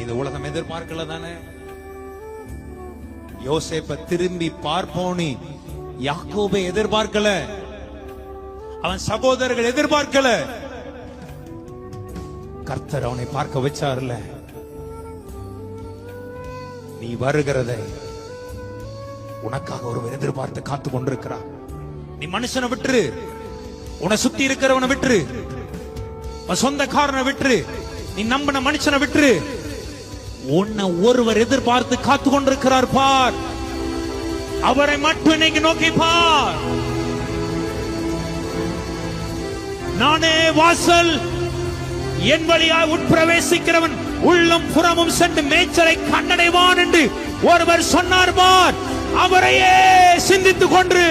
இந்த உலகம் எதிர்பார்க்கல தானே. யோசேப்பை திரும்பி பார்ப்போனி யாக்கோபை எதிர்பார்க்கல, அவன் சகோதரர்கள் எதிர்பார்க்கல. கர்த்தர் அவனை பார்க்க வச்சார்ல. நீ வருகிறதை உனக்காக ஒருவர் எதிர்பார்த்து காத்து கொண்டிருக்கிறார். நீ மனுஷனை விட்டுரு, உன்னை சுத்தி இருக்கிறவனை விட்டுரு, சொந்தக்காரனை விட்டுரு, நீ நம்பின மனுஷனை விட்டுரு. உன்னை ஒருவர் எதிர்பார்த்து காத்து கொண்டிருக்கிறார். பார், அவரை மட்டும் இன்னைக்கு நோக்கி பார். நானே வாசல், என் வழியாய் உட்பிரவேசிக்கிறவன் உள்ளம் புறமும் சென்று மேய்ச்சலை கண்டடைவான் என்று ஒருவர் சொன்னார். பார், அவரையே சிந்தித்துக் கொண்டு